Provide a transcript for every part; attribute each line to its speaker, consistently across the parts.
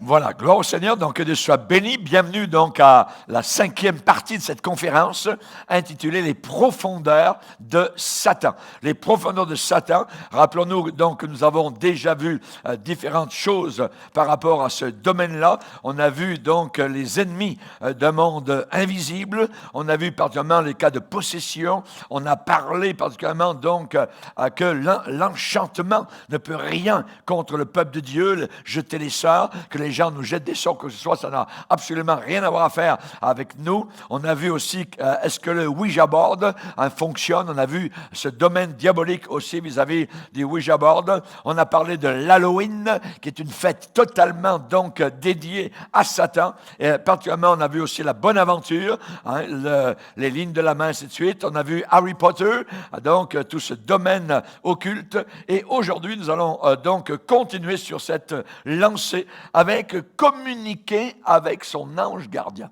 Speaker 1: Voilà, gloire au Seigneur, donc que Dieu soit béni. Bienvenue donc à la 5e partie de cette conférence intitulée « Les profondeurs de Satan ». Les profondeurs de Satan, rappelons-nous donc que nous avons déjà vu différentes choses par rapport à ce domaine-là. On a vu donc les ennemis d'un monde invisible, on a vu particulièrement les cas de possession, on a parlé particulièrement donc que l'enchantement ne peut rien contre le peuple de Dieu, jeter les sorts, que les gens nous jettent des sorts, que ce soit, ça n'a absolument rien à voir à faire avec nous. On a vu aussi, est-ce que le Ouija board fonctionne? On a vu ce domaine diabolique aussi vis-à-vis du Ouija board. On a parlé de l'Halloween, qui est une fête totalement donc dédiée à Satan. Et particulièrement, on a vu aussi la bonne aventure, les lignes de la main, ainsi de suite. On a vu Harry Potter, donc tout ce domaine occulte. Et aujourd'hui, nous allons donc continuer sur cette lancée avec communiquer avec son ange gardien.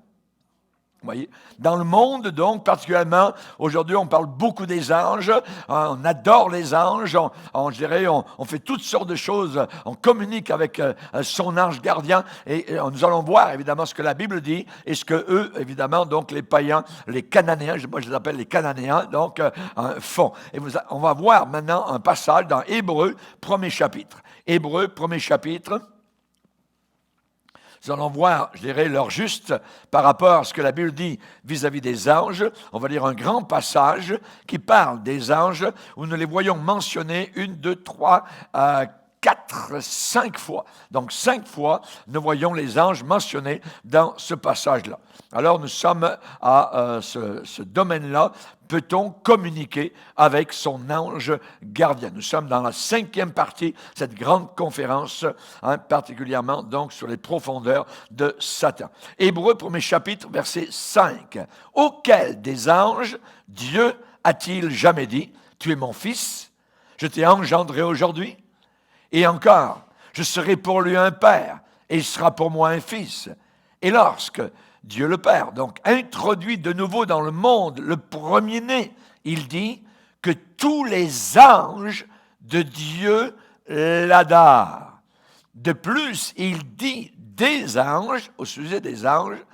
Speaker 1: Vous voyez, dans le monde, donc, particulièrement, aujourd'hui, on parle beaucoup des anges, on adore les anges, on fait toutes sortes de choses, on communique avec son ange gardien, et nous allons voir, évidemment, ce que la Bible dit, et ce que eux, évidemment, donc, les païens, les Cananéens, moi, je les appelle les Cananéens, donc, font. Et on va voir maintenant un passage dans Hébreux, 1er chapitre. Hébreux, 1er chapitre. Nous allons voir, je dirais, l'heure juste par rapport à ce que la Bible dit vis-à-vis des anges. On va lire un grand passage qui parle des anges, où nous les voyons mentionnés 1, 2, 3, 4, 5 fois. Donc 5 fois, nous voyons les anges mentionnés dans ce passage-là. Alors nous sommes à ce domaine-là. Peut-on communiquer avec son ange gardien? Nous sommes dans la 5e partie de cette grande conférence, particulièrement donc sur les profondeurs de Satan. Hébreux, 1er chapitre, verset 5. « Auquel des anges Dieu a-t-il jamais dit, tu es mon fils, je t'ai engendré aujourd'hui? Et encore, je serai pour lui un père, et il sera pour moi un fils. Et lorsque Dieu le Père, donc, introduit de nouveau dans le monde le premier-né, il dit que tous les anges de Dieu l'adorent. De plus, il dit des anges, au sujet des anges,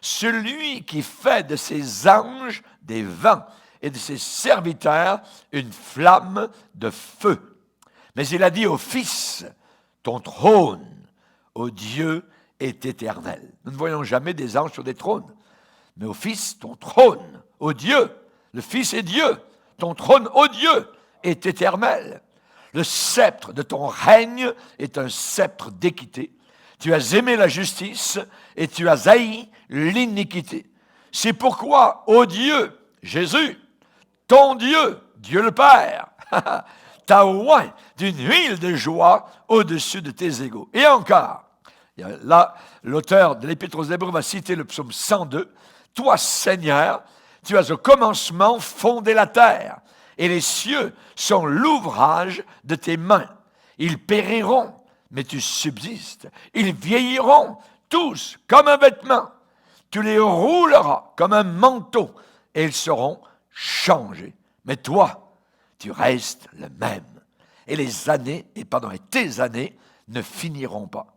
Speaker 1: celui qui fait de ses anges des vents et de ses serviteurs une flamme de feu. Mais il a dit au Fils, ton trône, ô Dieu, est éternel. Nous ne voyons jamais des anges sur des trônes. Mais au Fils, ton trône, ô Dieu, le Fils est Dieu, ton trône, ô Dieu, est éternel. Le sceptre de ton règne est un sceptre d'équité. Tu as aimé la justice et tu as haï l'iniquité. C'est pourquoi, ô Dieu, Jésus, ton Dieu, Dieu le Père, t'a oint d'une huile de joie au-dessus de tes égaux. Et encore, là, l'auteur de l'Épître aux Hébreux va citer le psaume 102. « Toi, Seigneur, tu as au commencement fondé la terre, et les cieux sont l'ouvrage de tes mains. Ils périront, mais tu subsistes. Ils vieilliront, tous, comme un vêtement. Tu les rouleras comme un manteau, et ils seront changés. Mais toi, tu restes le même. Et tes années ne finiront pas.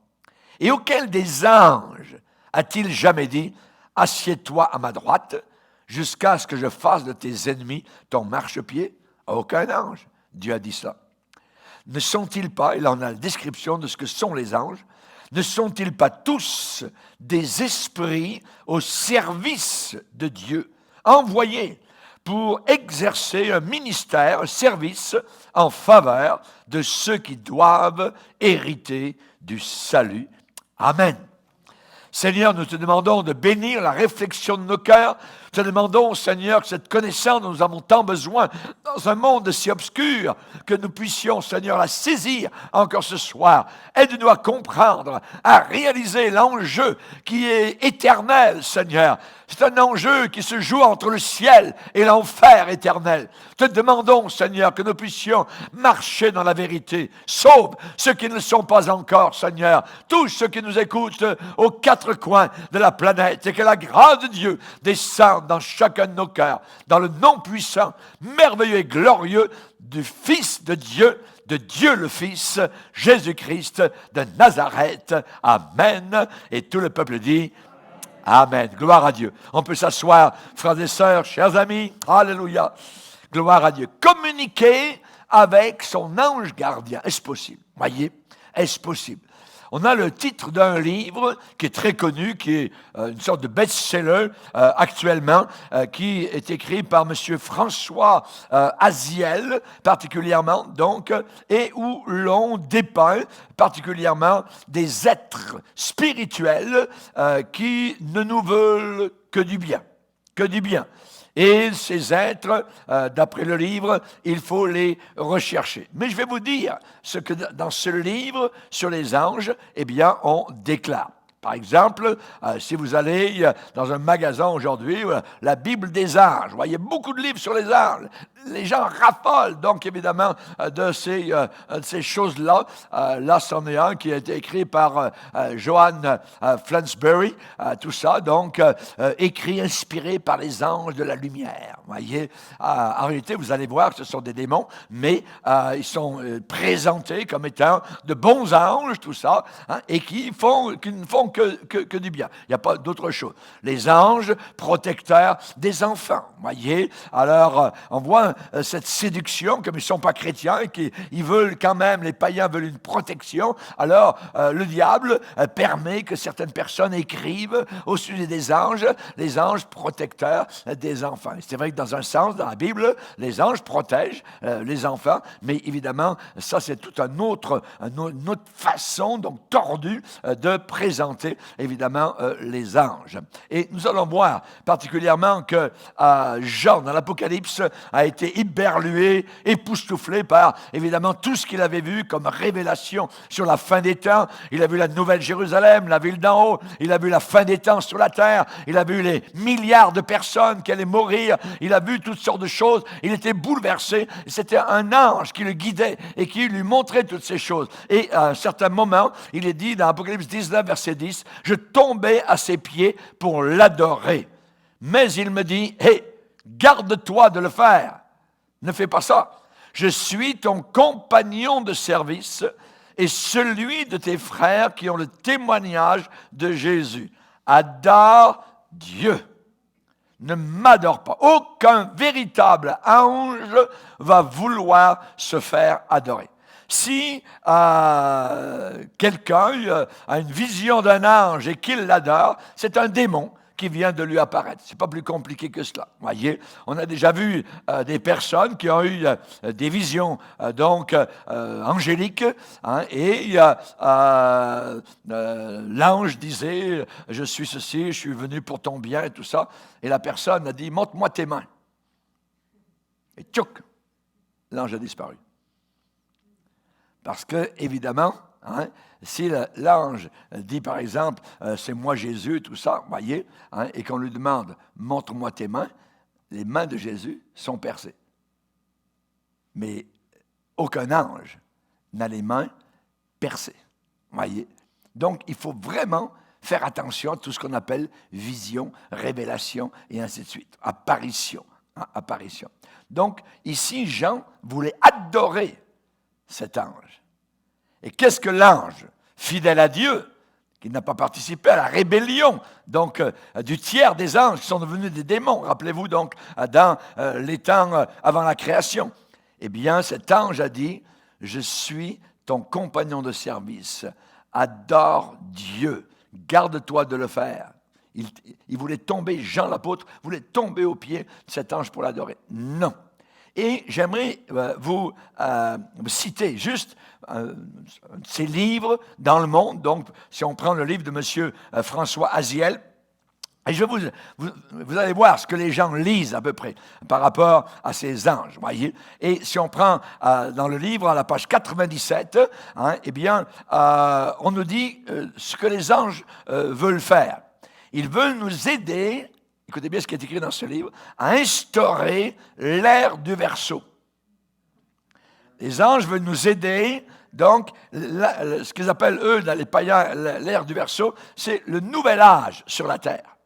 Speaker 1: Et auquel des anges a-t-il jamais dit, assieds-toi à ma droite, jusqu'à ce que je fasse de tes ennemis ton marchepied? À aucun ange, Dieu a dit ça. Ne sont-ils pas, et là on a la description de ce que sont les anges, ne sont-ils pas tous des esprits au service de Dieu, envoyés pour exercer un ministère, un service en faveur de ceux qui doivent hériter du salut? Amen. Seigneur, nous te demandons de bénir la réflexion de nos cœurs. Nous te demandons, Seigneur, que cette connaissance dont nous avons tant besoin dans un monde si obscur, que nous puissions, Seigneur, la saisir encore ce soir. Aide-nous à comprendre, à réaliser l'enjeu qui est éternel, Seigneur. C'est un enjeu qui se joue entre le ciel et l'enfer éternel. Te demandons, Seigneur, que nous puissions marcher dans la vérité. Sauve ceux qui ne le sont pas encore, Seigneur. Tous ceux qui nous écoutent aux 4 coins de la planète. Et que la grâce de Dieu descende maintenant dans chacun de nos cœurs, dans le nom puissant, merveilleux et glorieux du Fils de Dieu le Fils, Jésus-Christ de Nazareth. Amen. Et tout le peuple dit Amen. Gloire à Dieu. On peut s'asseoir, frères et sœurs, chers amis. Alléluia. Gloire à Dieu. Communiquer avec son ange gardien. Est-ce possible? Voyez, est-ce possible? On a le titre d'un livre qui est très connu, qui est une sorte de best-seller actuellement, qui est écrit par M. François Aziel, particulièrement, donc, et où l'on dépeint particulièrement des êtres spirituels qui ne nous veulent que du bien, que du bien. Et ces êtres, d'après le livre, il faut les rechercher. Mais je vais vous dire ce que dans ce livre sur les anges, eh bien, on déclare. Par exemple, si vous allez dans un magasin aujourd'hui, la Bible des anges, vous voyez beaucoup de livres sur les anges. Les gens raffolent donc évidemment de ces choses-là. Là, c'en est un qui a été écrit par Johann Flansbury, tout ça, donc écrit, inspiré par les anges de la lumière. Vous voyez, en réalité, vous allez voir que ce sont des démons, mais ils sont présentés comme étant de bons anges, tout ça, hein, et qui ne font que du bien. Il n'y a pas d'autre chose. Les anges protecteurs des enfants, vous voyez. Alors, on voit cette séduction, comme ils ne sont pas chrétiens, et qu'ils veulent quand même, les païens veulent une protection, alors le diable permet que certaines personnes écrivent au sujet des anges, les anges protecteurs des enfants. C'est vrai que dans un sens, dans la Bible, les anges protègent les enfants, mais évidemment, ça c'est toute une autre façon, donc tordue, de présenter évidemment les anges. Et nous allons voir particulièrement que Jean, dans l'Apocalypse, a été éberlué, époustouflé par évidemment tout ce qu'il avait vu comme révélation sur la fin des temps. Il a vu la Nouvelle Jérusalem, la ville d'en haut, il a vu la fin des temps sur la terre, il a vu les milliards de personnes qui allaient mourir, il a vu toutes sortes de choses, il était bouleversé. C'était un ange qui le guidait et qui lui montrait toutes ces choses. Et à un certain moment, il est dit dans Apocalypse 19, verset 10, « Je tombais à ses pieds pour l'adorer. Mais il me dit, « Hé, garde-toi de le faire. Ne fais pas ça. Je suis ton compagnon de service et celui de tes frères qui ont le témoignage de Jésus. Adore Dieu. Ne m'adore pas. Aucun véritable ange va vouloir se faire adorer. » Si quelqu'un a une vision d'un ange et qu'il l'adore, c'est un démon qui vient de lui apparaître. C'est pas plus compliqué que cela. Voyez, on a déjà vu des personnes qui ont eu des visions angéliques, hein, et l'ange disait « Je suis ceci, je suis venu pour ton bien » et tout ça. Et la personne a dit « Montre-moi tes mains ». Et tchouk, l'ange a disparu. Parce que, évidemment, hein, si l'ange dit, par exemple, c'est moi Jésus, tout ça, voyez, hein, et qu'on lui demande, montre-moi tes mains, les mains de Jésus sont percées. Mais aucun ange n'a les mains percées, voyez. Donc, il faut vraiment faire attention à tout ce qu'on appelle vision, révélation, et ainsi de suite. Apparition, hein, apparition. Donc, ici, Jean voulait adorer cet ange. Et qu'est-ce que l'ange, fidèle à Dieu, qui n'a pas participé à la rébellion donc du tiers des anges qui sont devenus des démons, rappelez-vous donc dans les temps avant la création, eh bien cet ange a dit, je suis ton compagnon de service, adore Dieu, garde-toi de le faire. Il voulait tomber, Jean l'apôtre voulait tomber aux pieds de cet ange pour l'adorer. Non. Et j'aimerais vous citer juste ces livres dans le monde. Donc, si on prend le livre de M. François Aziel, et vous allez voir ce que les gens lisent à peu près par rapport à ces anges, voyez. Et si on prend dans le livre, à la page 97, hein, eh bien, on nous dit ce que les anges veulent faire. Ils veulent nous aider, écoutez bien ce qui est écrit dans ce livre, à instaurer l'ère du Verseau. Les anges veulent nous aider, donc, ce qu'ils appellent, eux, dans les païens, l'ère du Verseau, c'est le nouvel âge sur la terre.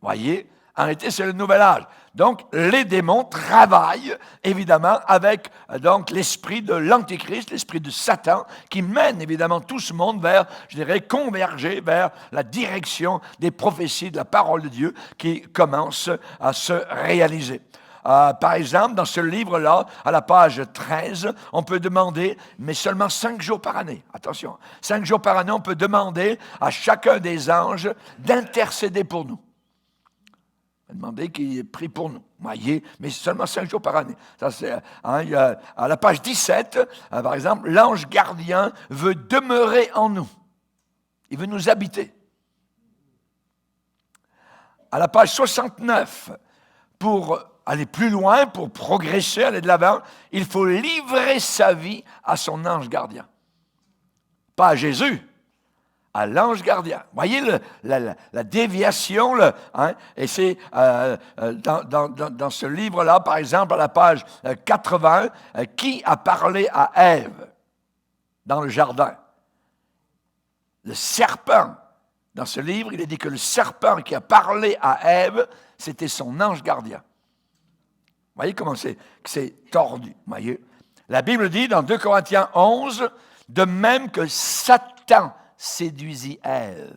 Speaker 1: Voyez, En réalité, c'est le nouvel âge. Donc, les démons travaillent, évidemment, avec donc l'esprit de l'Antéchrist, l'esprit de Satan, qui mène, évidemment, tout ce monde vers, je dirais, converger vers la direction des prophéties de la parole de Dieu qui commence à se réaliser. Par exemple, dans ce livre-là, à la page 13, on peut demander, mais seulement 5 jours par année, attention, 5 jours par année, on peut demander à chacun des anges d'intercéder pour nous. Demander qu'il prie pour nous, voyez, mais seulement 5 jours par année. Ça, c'est, il y a, à la page 17, par exemple, l'ange gardien veut demeurer en nous. Il veut nous habiter. À la page 69, pour aller plus loin, pour progresser, aller de l'avant, il faut livrer sa vie à son ange gardien. Pas à Jésus, à l'ange gardien. Vous voyez la déviation, et c'est dans ce livre-là, par exemple, à la page 80, qui a parlé à Ève dans le jardin? Le serpent. Dans ce livre, il est dit que le serpent qui a parlé à Ève, c'était son ange gardien. Vous voyez comment c'est tordu, voyez? La Bible dit dans 2 Corinthiens 11, de même que Satan séduisit Ève.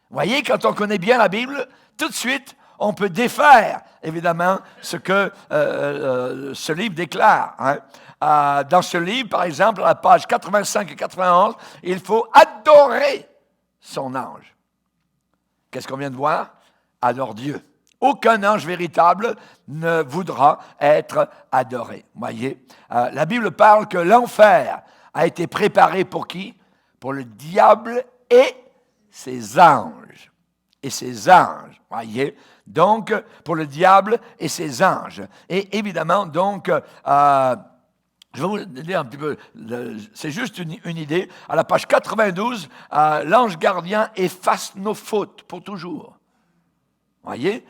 Speaker 1: Vous voyez, quand on connaît bien la Bible, tout de suite, on peut défaire, évidemment, ce que ce livre déclare. Dans ce livre, par exemple, à la page 85 et 91, il faut adorer son ange. Qu'est-ce qu'on vient de voir? Adore Dieu. Aucun ange véritable ne voudra être adoré. Voyez, la Bible parle que l'enfer a été préparé pour qui? Pour le diable et ses anges. Et ses anges, voyez. Donc, pour le diable et ses anges. Et évidemment, donc, je vais vous dire un petit peu, c'est juste une idée. À la page 92, l'ange gardien efface nos fautes pour toujours. Voyez?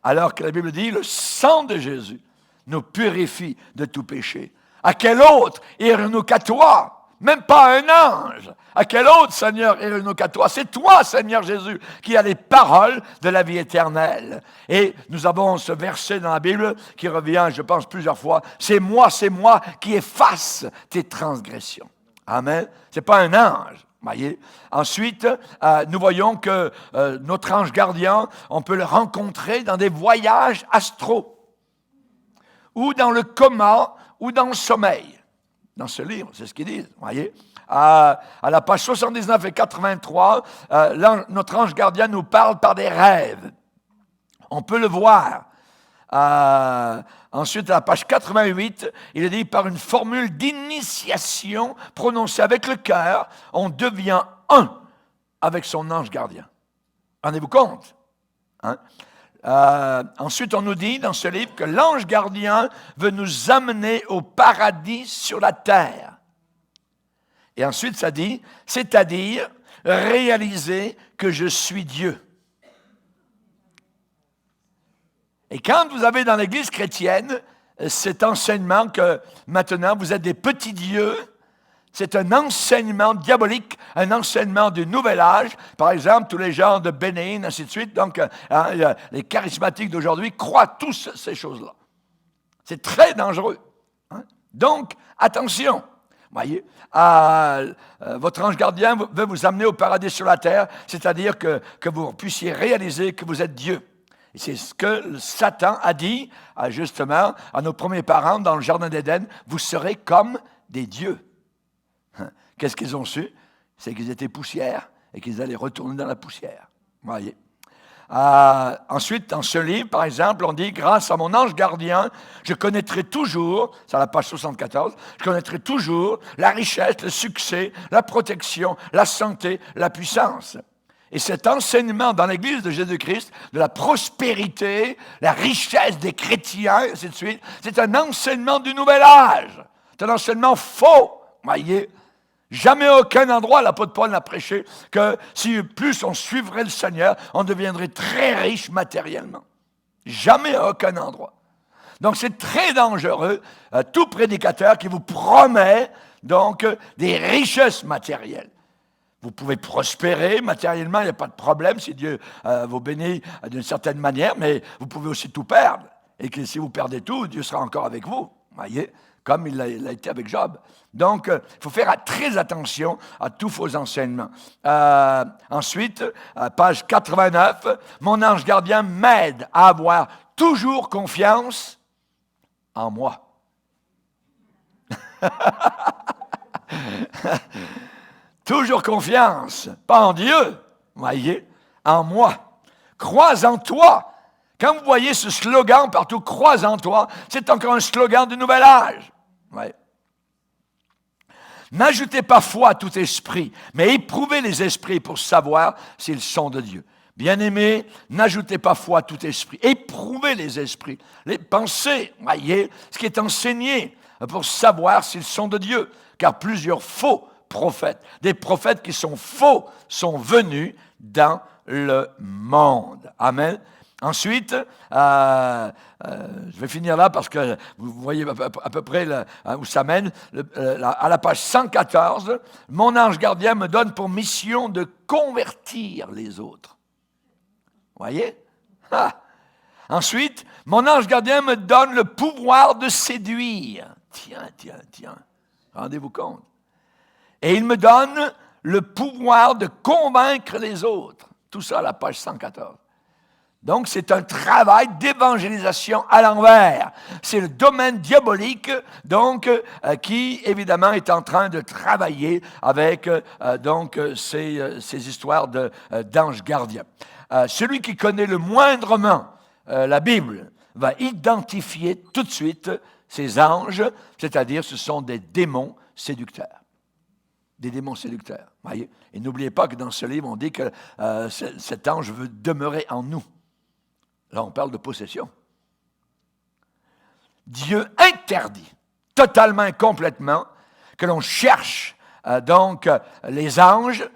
Speaker 1: Alors que la Bible dit, le sang de Jésus nous purifie de tout péché. À quel autre irons-nous qu'à toi? Même pas un ange. À quel autre, Seigneur, irons-nous qu'à toi? C'est toi, Seigneur Jésus, qui as les paroles de la vie éternelle. Et nous avons ce verset dans la Bible qui revient, je pense, plusieurs fois. C'est moi qui efface tes transgressions. Amen. C'est pas un ange. Voyez. Ensuite, nous voyons que notre ange gardien, on peut le rencontrer dans des voyages astraux, ou dans le coma, ou dans le sommeil. Dans ce livre, c'est ce qu'ils disent, voyez. À la page 79 et 83, notre ange gardien nous parle par des rêves. On peut le voir. Ensuite, à la page 88, il est dit par une formule d'initiation prononcée avec le cœur, on devient un avec son ange gardien. Rendez-vous compte? Ensuite, on nous dit dans ce livre que l'ange gardien veut nous amener au paradis sur la terre. Et ensuite, ça dit, c'est-à-dire réaliser que je suis Dieu. Et quand vous avez dans l'Église chrétienne cet enseignement que maintenant vous êtes des petits dieux, c'est un enseignement diabolique, un enseignement du nouvel âge. Par exemple, tous les gens de Bénin, ainsi de suite, donc les charismatiques d'aujourd'hui croient tous ces choses-là. C'est très dangereux. Donc, attention. Voyez, votre ange gardien veut vous amener au paradis sur la terre, c'est-à-dire que vous puissiez réaliser que vous êtes Dieu. Et c'est ce que Satan a dit, justement, à nos premiers parents dans le jardin d'Éden, vous serez comme des dieux. Qu'est-ce qu'ils ont su? C'est qu'ils étaient poussière et qu'ils allaient retourner dans la poussière. Voyez. Ensuite, dans ce livre, par exemple, on dit, grâce à mon ange gardien, je connaîtrai toujours, c'est à la page 74, je connaîtrai toujours la richesse, le succès, la protection, la santé, la puissance. Et cet enseignement dans l'Église de Jésus-Christ, de la prospérité, la richesse des chrétiens, et ainsi de suite, c'est un enseignement du nouvel âge. C'est un enseignement faux, voyez. Jamais à aucun endroit l'apôtre Paul n'a prêché que si plus on suivrait le Seigneur, on deviendrait très riche matériellement. Jamais à aucun endroit. Donc c'est très dangereux, tout prédicateur qui vous promet donc des richesses matérielles. Vous pouvez prospérer matériellement, il n'y a pas de problème si Dieu vous bénit d'une certaine manière, mais vous pouvez aussi tout perdre. Et que si vous perdez tout, Dieu sera encore avec vous. Voyez, comme il a été avec Job. Donc, il faut faire très attention à tous faux enseignements. Ensuite, page 89, mon ange gardien m'aide à avoir toujours confiance en moi. Toujours confiance, pas en Dieu, voyez, en moi. Crois en toi. Quand vous voyez ce slogan partout, crois en toi, c'est encore un slogan du nouvel âge. Ouais. N'ajoutez pas foi à tout esprit, mais éprouvez les esprits pour savoir s'ils sont de Dieu. Bien-aimés, n'ajoutez pas foi à tout esprit. Éprouvez les esprits, les pensées, voyez, ce qui est enseigné pour savoir s'ils sont de Dieu. Car plusieurs faux prophètes, des prophètes qui sont faux, sont venus dans le monde. Amen. Ensuite, je vais finir là parce que vous voyez à peu près où ça mène. À la page 114, mon ange gardien me donne pour mission de convertir les autres. Voyez? Ensuite, mon ange gardien me donne le pouvoir de séduire. Tiens. Rendez-vous compte. Et il me donne le pouvoir de convaincre les autres. Tout ça à la page 114. Donc, c'est un travail d'évangélisation à l'envers. C'est le domaine diabolique, donc, qui, évidemment, est en train de travailler avec, ces histoires d'anges gardiens. Celui qui connaît le moindrement la Bible va identifier tout de suite ces anges, c'est-à-dire ce sont des démons séducteurs. Des démons séducteurs, voyez. Et n'oubliez pas que dans ce livre, on dit que cet ange veut demeurer en nous. Là, on parle de possession. Dieu interdit totalement et complètement que l'on cherche les anges,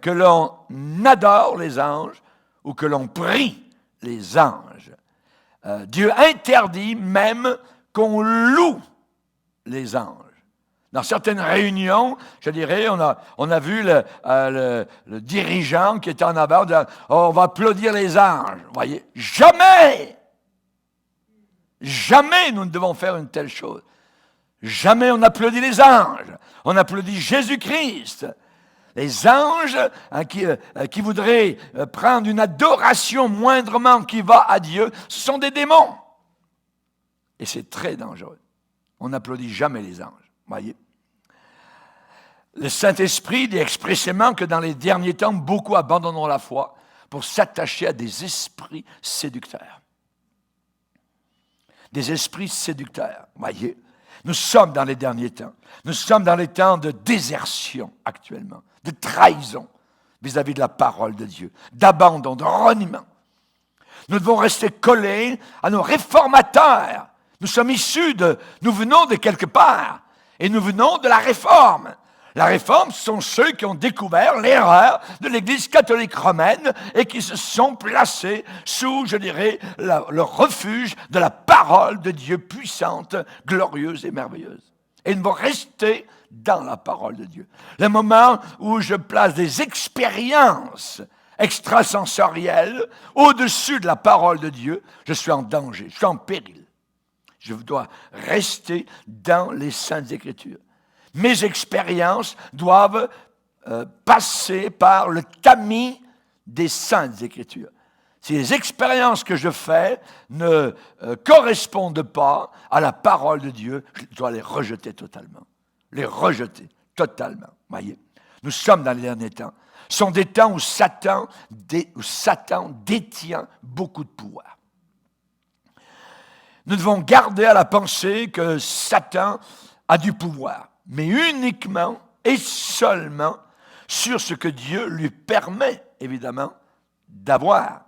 Speaker 1: que l'on adore les anges ou que l'on prie les anges. Dieu interdit même qu'on loue les anges. Dans certaines réunions, je dirais, on a vu le dirigeant qui était en avant, on va applaudir les anges. Vous voyez, jamais nous ne devons faire une telle chose. Jamais on applaudit les anges. On applaudit Jésus-Christ. Les anges qui voudraient prendre une adoration moindrement qui va à Dieu, ce sont des démons. Et c'est très dangereux. On n'applaudit jamais les anges. Voyez. Le Saint-Esprit dit expressément que dans les derniers temps, beaucoup abandonneront la foi pour s'attacher à des esprits séducteurs. Des esprits séducteurs, voyez. Nous sommes dans les derniers temps. Nous sommes dans les temps de désertion actuellement, de trahison vis-à-vis de la parole de Dieu, d'abandon, de reniement. Nous devons rester collés à nos réformateurs. Nous venons de quelque part. Et nous venons de la Réforme. La Réforme, ce sont ceux qui ont découvert l'erreur de l'Église catholique romaine et qui se sont placés sous, je dirais, le refuge de la parole de Dieu puissante, glorieuse et merveilleuse. Et ils vont rester dans la parole de Dieu. Le moment où je place des expériences extrasensorielles au-dessus de la parole de Dieu, je suis en danger, je suis en péril. Je dois rester dans les Saintes Écritures. Mes expériences doivent passer par le tamis des Saintes Écritures. Si les expériences que je fais ne correspondent pas à la parole de Dieu, je dois les rejeter totalement. Les rejeter totalement. Voyez, nous sommes dans les derniers temps. Ce sont des temps où Satan détient beaucoup de pouvoir. Nous devons garder à la pensée que Satan a du pouvoir, mais uniquement et seulement sur ce que Dieu lui permet, évidemment, d'avoir.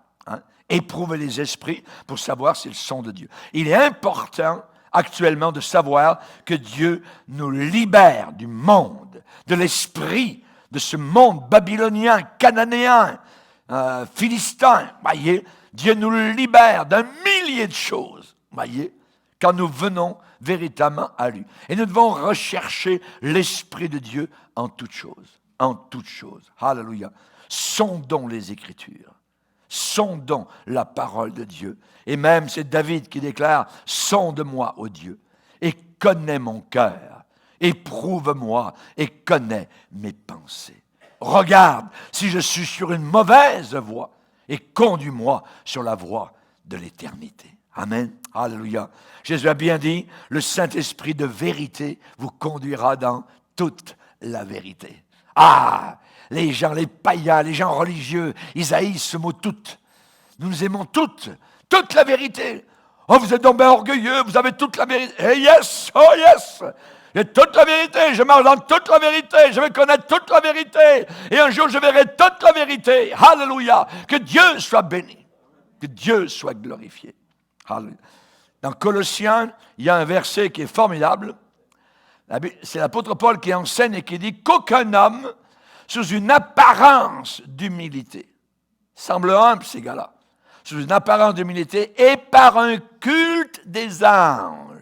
Speaker 1: Éprouver les esprits pour savoir s'ils sont de Dieu. Il est important actuellement de savoir que Dieu nous libère du monde, de l'esprit, de ce monde babylonien, cananéen, philistin. Voyez, Dieu nous libère d'un millier de choses. Voyez, quand nous venons véritablement à lui. Et nous devons rechercher l'Esprit de Dieu en toutes choses. en toutes choses. Alléluia. Sondons les Écritures. Sondons la parole de Dieu. Et même c'est David qui déclare, sonde-moi, ô Dieu, et connais mon cœur. Éprouve-moi et connais mes pensées. Regarde si je suis sur une mauvaise voie et conduis-moi sur la voie de l'éternité. Amen. Alléluia. Jésus a bien dit, le Saint-Esprit de vérité vous conduira dans toute la vérité. Ah, les gens, les païens, les gens religieux, ils haïssent ce mot « toute ». Nous aimons toute la vérité. Oh, vous êtes donc bien orgueilleux, vous avez toute la vérité. Eh yes, oh yes, j'ai toute la vérité, je marche dans toute la vérité, je vais connaître toute la vérité. Et un jour, je verrai toute la vérité. Alléluia. Que Dieu soit béni, que Dieu soit glorifié. Alléluia. Dans Colossiens, il y a un verset qui est formidable. C'est l'apôtre Paul qui enseigne et qui dit qu'aucun homme, sous une apparence d'humilité, semble humble ces gars-là, sous une apparence d'humilité et par un culte des anges.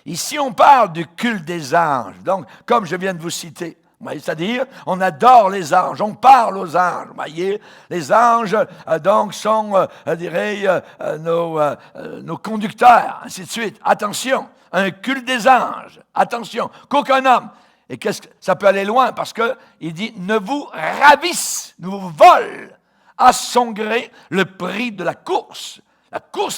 Speaker 1: Ici, on parle du culte des anges. Donc, comme je viens de vous citer, c'est-à-dire, on adore les anges, on parle aux anges. Vous voyez, les anges, donc, sont, nos conducteurs, ainsi de suite. Attention, un culte des anges. Attention, qu'aucun homme. Et qu'est-ce que ça peut aller loin parce que il dit ne vous ravisse, ne vous vole à son gré le prix de la course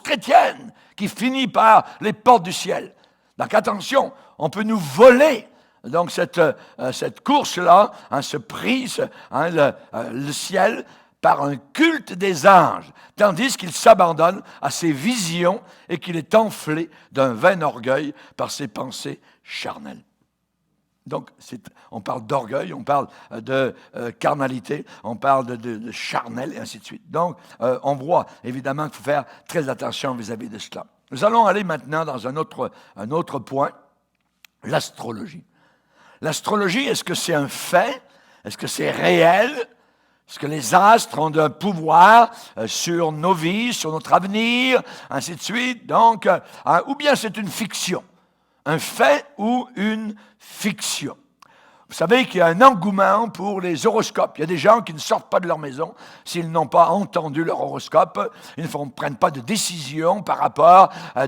Speaker 1: chrétienne qui finit par les portes du ciel. Donc attention, on peut nous voler donc cette course-là, ce prix, le ciel, par un culte des anges, tandis qu'il s'abandonne à ses visions et qu'il est enflé d'un vain orgueil par ses pensées charnelles. Donc, on parle d'orgueil, on parle de carnalité, on parle de charnel, et ainsi de suite. Donc, on voit évidemment qu'il faut faire très attention vis-à-vis de cela. Nous allons aller maintenant dans un autre point, l'astrologie. L'astrologie, est-ce que c'est un fait? Est-ce que c'est réel? Est-ce que les astres ont un pouvoir sur nos vies, sur notre avenir, ainsi de suite? Donc, ou bien c'est une fiction? Un fait ou une fiction. Vous savez qu'il y a un engouement pour les horoscopes. Il y a des gens qui ne sortent pas de leur maison s'ils n'ont pas entendu leur horoscope. Ils ne prennent pas de décision par rapport à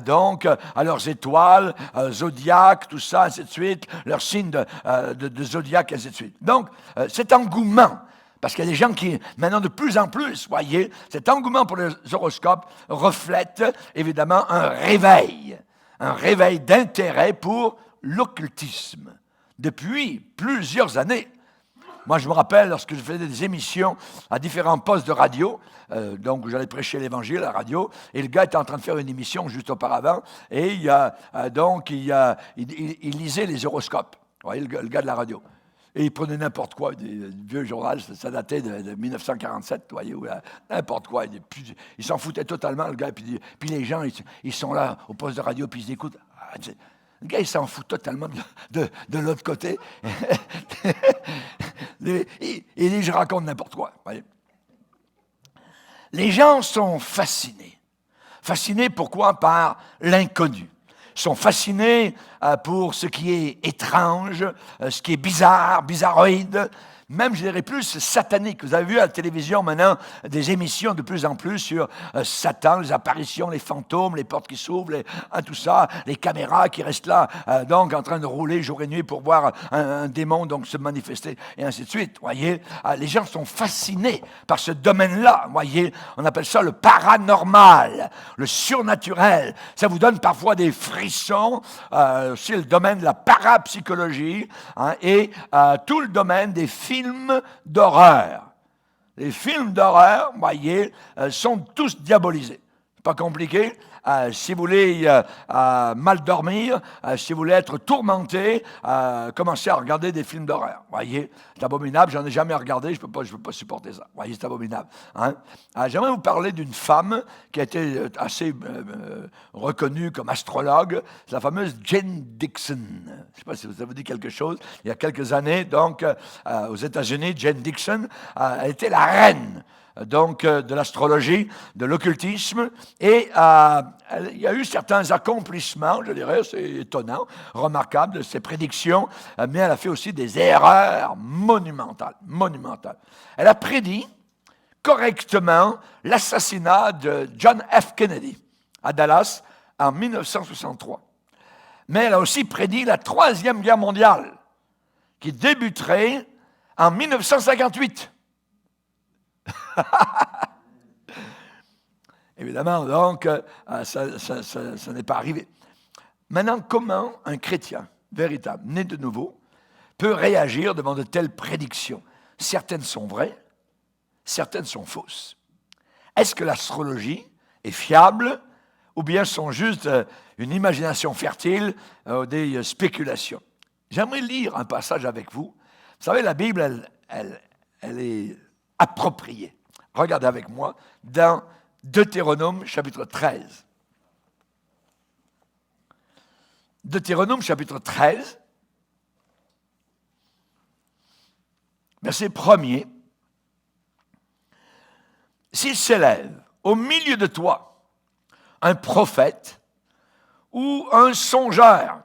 Speaker 1: leurs étoiles, zodiaques, tout ça, ainsi de suite, leurs signes de zodiaque, ainsi de suite. Donc, cet engouement, parce qu'il y a des gens qui, maintenant de plus en plus, voyez, cet engouement pour les horoscopes reflète évidemment un réveil d'intérêt pour l'occultisme. Depuis plusieurs années. Moi, je me rappelle, lorsque je faisais des émissions à différents postes de radio, donc j'allais prêcher l'Évangile à la radio, et le gars était en train de faire une émission juste auparavant, et il lisait les horoscopes. Vous voyez, le gars de la radio. Et il prenait n'importe quoi, des vieux journaux, ça datait de 1947, vous voyez, ou n'importe quoi. Il s'en foutait totalement, le gars. Puis les gens, ils sont là au poste de radio, puis ils écoutent. Le gars, il s'en fout totalement de l'autre côté. Il dit, je raconte n'importe quoi. Voyez. Les gens sont fascinés. Fascinés, pourquoi? Par l'inconnu. Ils sont fascinés pour ce qui est étrange, ce qui est bizarre, bizarroïde, même, je dirais plus, satanique. Vous avez vu à la télévision maintenant des émissions de plus en plus sur Satan, les apparitions, les fantômes, les portes qui s'ouvrent, tout ça, les caméras qui restent là, donc en train de rouler jour et nuit pour voir un démon donc se manifester, et ainsi de suite. Voyez, les gens sont fascinés par ce domaine-là. Voyez, on appelle ça le paranormal, le surnaturel. Ça vous donne parfois des frissons. C'est le domaine de la parapsychologie et tout le domaine des films d'horreur. Les films d'horreur, voyez, sont tous diabolisés. Pas compliqué. Si vous voulez mal dormir, si vous voulez être tourmenté, commencez à regarder des films d'horreur. Voyez, c'est abominable, j'en ai jamais regardé, je peux pas supporter ça. Voyez, c'est abominable. J'aimerais vous parler d'une femme qui a été assez reconnue comme astrologue, c'est la fameuse Jane Dixon. Je ne sais pas si ça vous dit quelque chose. Il y a quelques années, donc, aux États-Unis, Jane Dixon a été la reine donc de l'astrologie, de l'occultisme, et il y a eu certains accomplissements, je dirais, c'est étonnant, remarquable de ses prédictions, mais elle a fait aussi des erreurs monumentales. Elle a prédit correctement l'assassinat de John F. Kennedy à Dallas en 1963. Mais elle a aussi prédit la Troisième Guerre mondiale qui débuterait en 1958. Évidemment, donc, ça n'est pas arrivé. Maintenant, comment un chrétien véritable, né de nouveau, peut réagir devant de telles prédictions? Certaines sont vraies, certaines sont fausses. Est-ce que l'astrologie est fiable ou bien sont juste une imagination fertile ou des spéculations? J'aimerais lire un passage avec vous. Vous savez, la Bible, elle est appropriée. Regardez avec moi dans Deutéronome chapitre 13. Deutéronome chapitre 13, verset 1er. S'il s'élève au milieu de toi un prophète ou un songeur,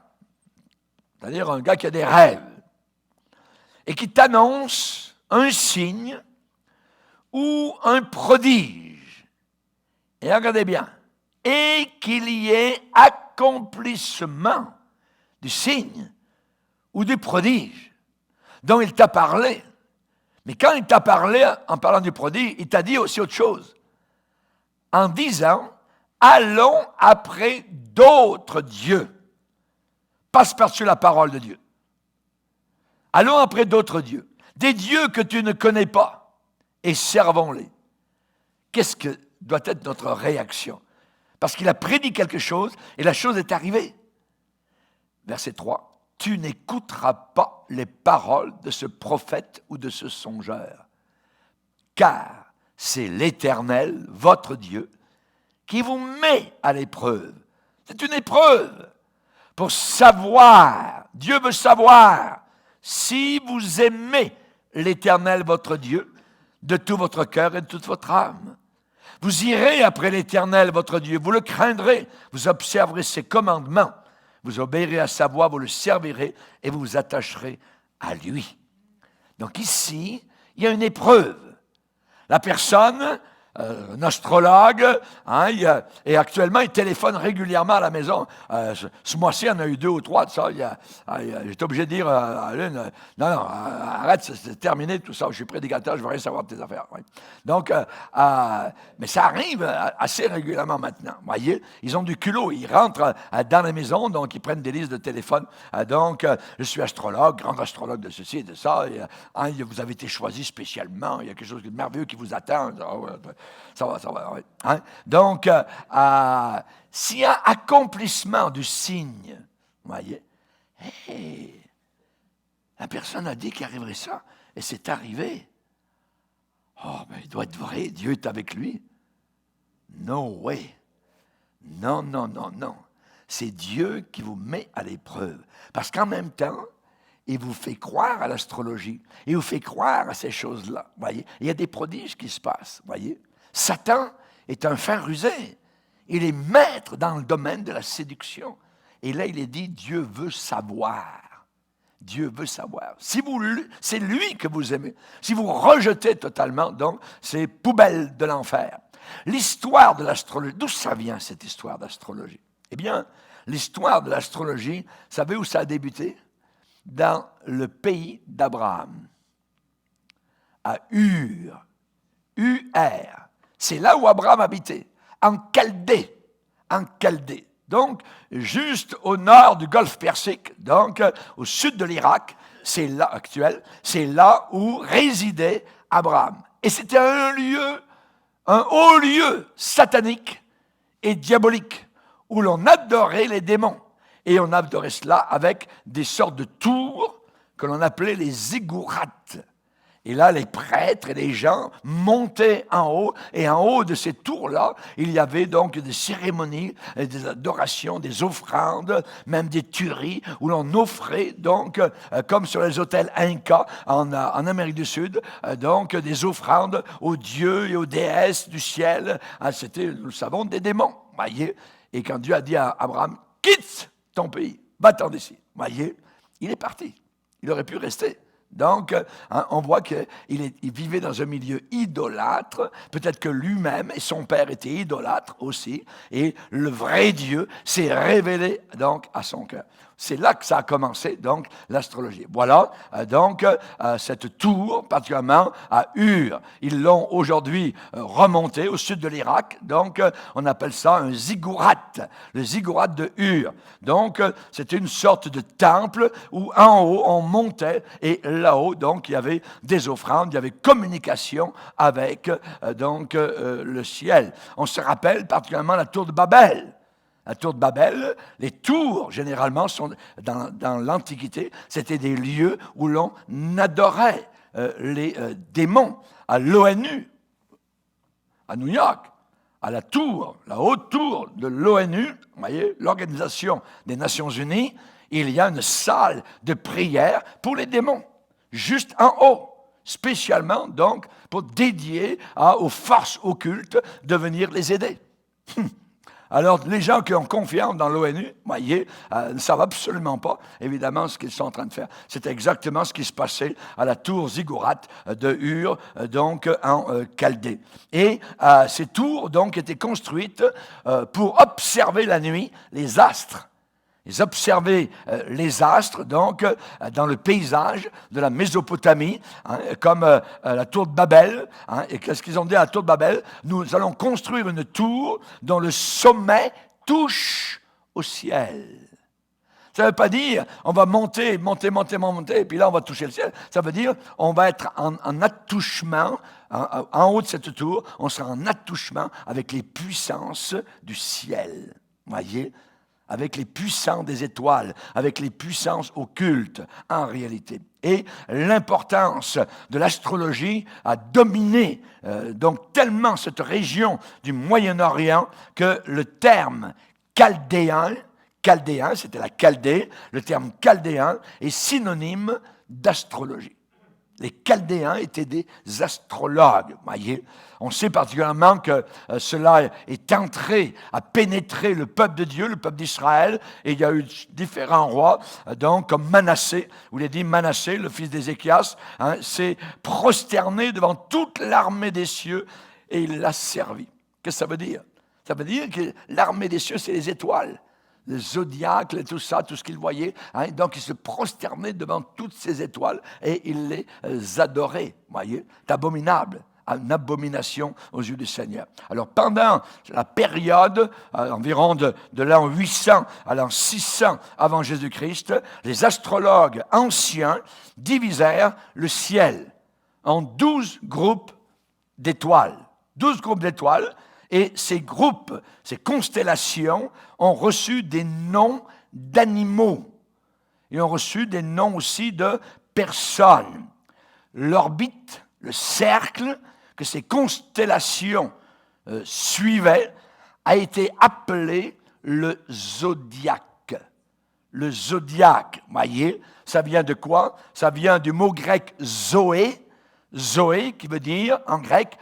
Speaker 1: c'est-à-dire un gars qui a des rêves, et qui t'annonce un signe ou un prodige, et regardez bien, et qu'il y ait accomplissement du signe ou du prodige dont il t'a parlé. Mais quand il t'a parlé, en parlant du prodige, il t'a dit aussi autre chose, en disant, allons après d'autres dieux. Passe par-dessus la parole de Dieu. Allons après d'autres dieux, des dieux que tu ne connais pas, et servons-les. Qu'est-ce que doit être notre réaction? Parce qu'il a prédit quelque chose, et la chose est arrivée. Verset 3, tu n'écouteras pas les paroles de ce prophète ou de ce songeur, car c'est l'Éternel, votre Dieu, qui vous met à l'épreuve. C'est une épreuve pour savoir, Dieu veut savoir, si vous aimez l'Éternel, votre Dieu, de tout votre cœur et de toute votre âme. Vous irez après l'Éternel, votre Dieu, vous le craindrez, vous observerez ses commandements, vous obéirez à sa voix, vous le servirez et vous vous attacherez à lui. Donc ici, il y a une épreuve. La personne, un astrologue, et actuellement, il téléphone régulièrement à la maison. Ce mois-ci, il y en a eu 2 ou 3 de ça. J'étais obligé de dire à l'une, non, arrête, c'est terminé tout ça, je suis prédicateur, je ne veux rien savoir de tes affaires. Oui. Donc, mais ça arrive assez régulièrement maintenant. Vous voyez, ils ont du culot, ils rentrent dans la maison, donc ils prennent des listes de téléphone. Donc, je suis astrologue, grand astrologue de ceci et de ça. Et, vous avez été choisi spécialement, il y a quelque chose de merveilleux qui vous attend. Ça va. Oui. Hein? Donc, s'il y a accomplissement du signe, vous voyez, la personne a dit qu'il arriverait ça, et c'est arrivé. Oh, mais il doit être vrai, Dieu est avec lui. No way. Non. C'est Dieu qui vous met à l'épreuve. Parce qu'en même temps, il vous fait croire à l'astrologie. Il vous fait croire à ces choses-là. Voyez, il y a des prodiges qui se passent. Voyez, Satan est un fin rusé. Il est maître dans le domaine de la séduction. Et là, il est dit, Dieu veut savoir. Dieu veut savoir. C'est lui que vous aimez. Si vous rejetez totalement, donc, c'est poubelle de l'enfer. L'histoire de l'astrologie, d'où ça vient cette histoire d'astrologie? Eh bien, l'histoire de l'astrologie, vous savez où ça a débuté? Dans le pays d'Abraham, à Ur. U-R. C'est là où Abraham habitait, en Chaldée. Donc, juste au nord du golfe Persique, donc au sud de l'Irak, c'est là actuel, c'est là où résidait Abraham. Et c'était un haut lieu satanique et diabolique, où l'on adorait les démons. Et on adorait cela avec des sortes de tours que l'on appelait les ziggourats. Et là, les prêtres et les gens montaient en haut, et en haut de ces tours-là, il y avait donc des cérémonies, des adorations, des offrandes, même des tueries, où l'on offrait donc, comme sur les hôtels Inca en Amérique du Sud, donc des offrandes aux dieux et aux déesses du ciel. C'était, nous le savons, des démons, voyez. Et quand Dieu a dit à Abraham, quitte ton pays, va-t'en d'ici. Voyez, il est parti. Il aurait pu rester. Donc, on voit qu'il vivait dans un milieu idolâtre. Peut-être que lui-même et son père étaient idolâtres aussi. Et le vrai Dieu s'est révélé donc à son cœur. C'est là que ça a commencé, donc, l'astrologie. Voilà, donc, cette tour, particulièrement à Ur. Ils l'ont aujourd'hui remontée au sud de l'Irak. Donc, on appelle ça un ziggurat, le ziggurat de Ur. Donc, c'était une sorte de temple où en haut, on montait et là-haut, donc, il y avait des offrandes, il y avait communication avec, le ciel. On se rappelle particulièrement la tour de Babel. La tour de Babel, les tours, généralement, sont dans l'Antiquité, c'était des lieux où l'on adorait les démons. À l'ONU, à New York, à la tour, la haute tour de l'ONU, vous voyez, l'Organisation des Nations Unies, il y a une salle de prière pour les démons, juste en haut, spécialement, donc, pour dédier aux forces occultes de venir les aider. Alors, les gens qui ont confiance dans l'ONU, voyez, ne savent absolument pas, évidemment, ce qu'ils sont en train de faire. C'est exactement ce qui se passait à la tour ziggurat de Ur, donc en Chaldée. Et ces tours, donc, étaient construites pour observer la nuit les astres. Ils observaient les astres, donc, dans le paysage de la Mésopotamie, comme la tour de Babel. Et qu'est-ce qu'ils ont dit à la tour de Babel? Nous allons construire une tour dont le sommet touche au ciel. Ça ne veut pas dire on va monter, et puis là on va toucher le ciel. Ça veut dire on va être en attouchement, en haut de cette tour, on sera en attouchement avec les puissances du ciel. Voyez? Avec les puissances des étoiles, avec les puissances occultes, en réalité. Et l'importance de l'astrologie a dominé donc tellement cette région du Moyen-Orient que le terme chaldéen, c'était la Chaldée, le terme chaldéen est synonyme d'astrologie. Les Chaldéens étaient des astrologues, voyez. On sait particulièrement que cela est entré, a pénétré le peuple de Dieu, le peuple d'Israël, et il y a eu différents rois, donc comme Manassé, vous l'avez dit, Manassé, le fils d'Ézéchias, s'est prosterné devant toute l'armée des cieux et il l'a servi. Qu'est-ce que ça veut dire? Ça veut dire que l'armée des cieux, c'est les étoiles. Le zodiaque, tout ça, tout ce qu'il voyait. Donc, il se prosternait devant toutes ces étoiles et il les adorait. Vous voyez, c'est abominable, une abomination aux yeux du Seigneur. Alors, pendant la période, environ de l'an 800 à l'an 600 avant Jésus-Christ, les astrologues anciens divisèrent le ciel en 12 groupes d'étoiles. 12 groupes d'étoiles. Et ces groupes, ces constellations ont reçu des noms d'animaux. Ils ont reçu des noms aussi de personnes. L'orbite, le cercle que ces constellations suivaient a été appelé le zodiaque. Le zodiaque, voyez, ça vient de quoi? Ça vient du mot grec zoé, zoé qui veut dire en grec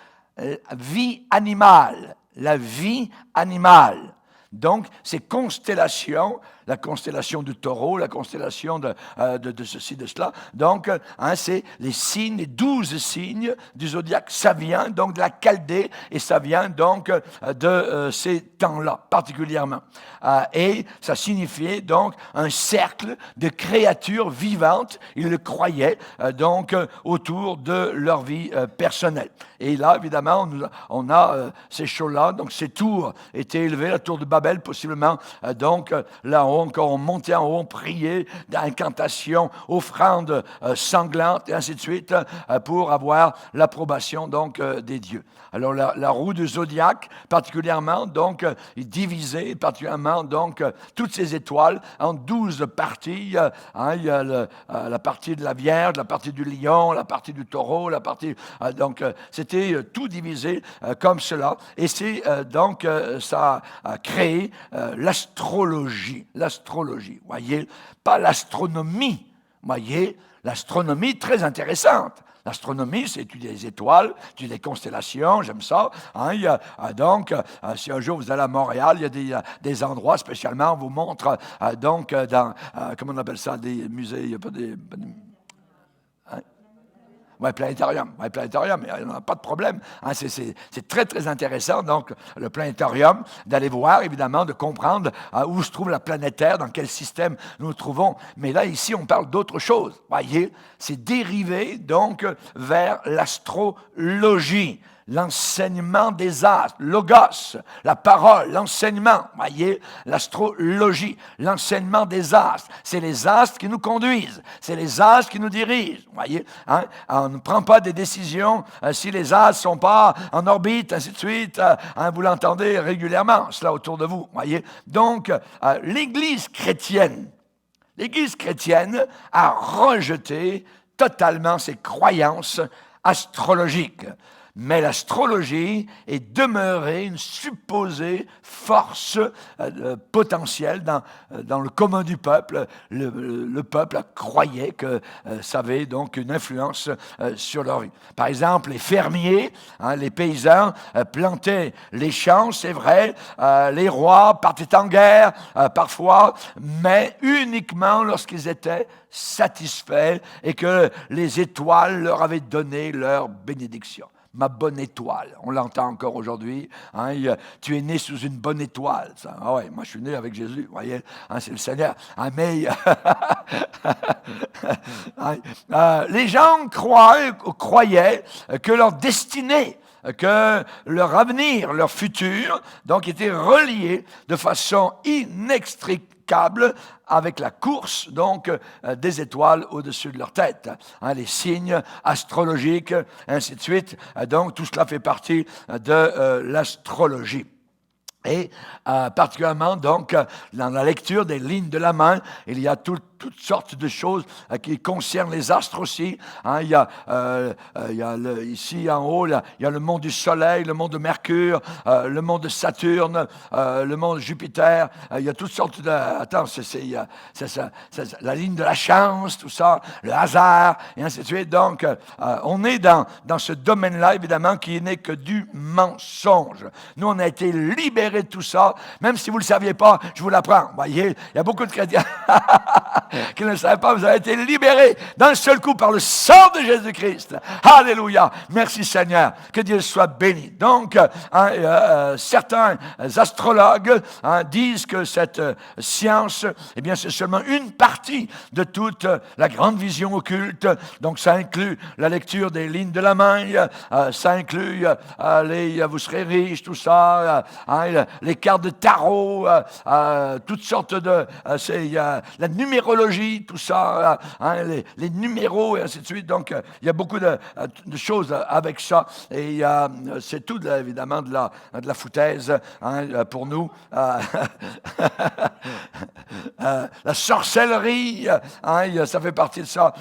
Speaker 1: vie animale. La vie animale. Donc, ces constellations, la constellation du taureau, la constellation de ceci, de cela, donc, c'est les signes, les 12 signes du zodiaque, ça vient donc de la Chaldée et ça vient donc de ces temps-là, particulièrement. Et ça signifiait donc un cercle de créatures vivantes, ils le croyaient, donc, autour de leur vie personnelle. Et là, évidemment, on a ces choses-là, donc ces tours étaient élevées, la tour de Babel, possiblement, donc, là-haut, encore, on montait en haut, on priait, d'incantations, offrandes sanglantes, et ainsi de suite, pour avoir l'approbation, donc, des dieux. Alors, la roue du zodiaque, particulièrement, donc, est divisée, particulièrement, donc, toutes ces étoiles en 12 parties. Il y a la partie de la Vierge, la partie du lion, la partie du taureau, la partie... donc, c'était tout divisé comme cela. Et c'est, donc, ça a créé l'astrologie. L'astrologie, voyez, pas l'astronomie. Voyez, l'astronomie, très intéressante. L'astronomie, c'est étudier les étoiles, étudier les constellations, j'aime ça. Hein, donc, si un jour vous allez à Montréal, il y a des endroits spécialement, on vous montre, comment on appelle ça, des musées, il n'y a pas des... Hein? Oui, planétarium, il n'y en a pas de problème. Hein, c'est très, très intéressant, donc, le planétarium, d'aller voir, évidemment, de comprendre où se trouve la planète Terre, dans quel système nous nous trouvons. Mais là, ici, on parle d'autre chose. Voyez, c'est dérivé, donc, vers l'astrologie. L'enseignement des astres, logos, la parole, l'enseignement, voyez, l'astrologie, l'enseignement des astres, c'est les astres qui nous conduisent, c'est les astres qui nous dirigent, voyez, hein? On ne prend pas des décisions si les astres ne sont pas en orbite, ainsi de suite, hein, vous l'entendez régulièrement, cela autour de vous, voyez. Donc, l'Église chrétienne a rejeté totalement ses croyances astrologiques. Mais l'astrologie est demeurée une supposée force potentielle dans le commun du peuple. Le peuple croyait que ça avait donc une influence sur leur vie. Par exemple, les fermiers, hein, les paysans plantaient les champs, c'est vrai, les rois partaient en guerre parfois, mais uniquement lorsqu'ils étaient satisfaits et que les étoiles leur avaient donné leur bénédiction. Ma bonne étoile, on l'entend encore aujourd'hui, hein, tu es né sous une bonne étoile. Ça. Ah ouais, moi je suis né avec Jésus, vous voyez, hein, c'est le Seigneur. Hein, mais les gens croyaient que leur destinée, que leur avenir, leur futur, donc était relié de façon inextricable avec la course donc des étoiles au-dessus de leur tête, hein, les signes astrologiques, ainsi de suite. Donc tout cela fait partie de l'astrologie. Et particulièrement donc dans la lecture des lignes de la main, il y a toutes sortes de choses qui concernent les astres aussi. Hein, il y a ici en haut, il y a le monde du Soleil, le monde de Mercure, le monde de Saturne, le monde de Jupiter. Il y a toutes sortes de... Attends, c'est la ligne de la chance, tout ça, le hasard, et ainsi de suite. Donc, on est dans ce domaine-là, évidemment, qui n'est que du mensonge. Nous, on a été libérés de tout ça, même si vous ne le saviez pas, je vous l'apprends. Vous voyez, il y a beaucoup de chrétiens qui ne le savent pas, vous avez été libérés d'un seul coup par le sang de Jésus-Christ. Alléluia, merci Seigneur, que Dieu soit béni. Donc, certains astrologues disent que cette science, eh bien, c'est seulement une partie de toute la grande vision occulte. Donc, ça inclut la lecture des lignes de la main, ça inclut vous serez riches, tout ça, les cartes de tarot, toutes sortes de... la numérologie, tout ça, les numéros, et ainsi de suite. Donc, il y a beaucoup de choses avec ça. Et c'est tout, évidemment, de la foutaise pour nous. La sorcellerie, ça fait partie de ça.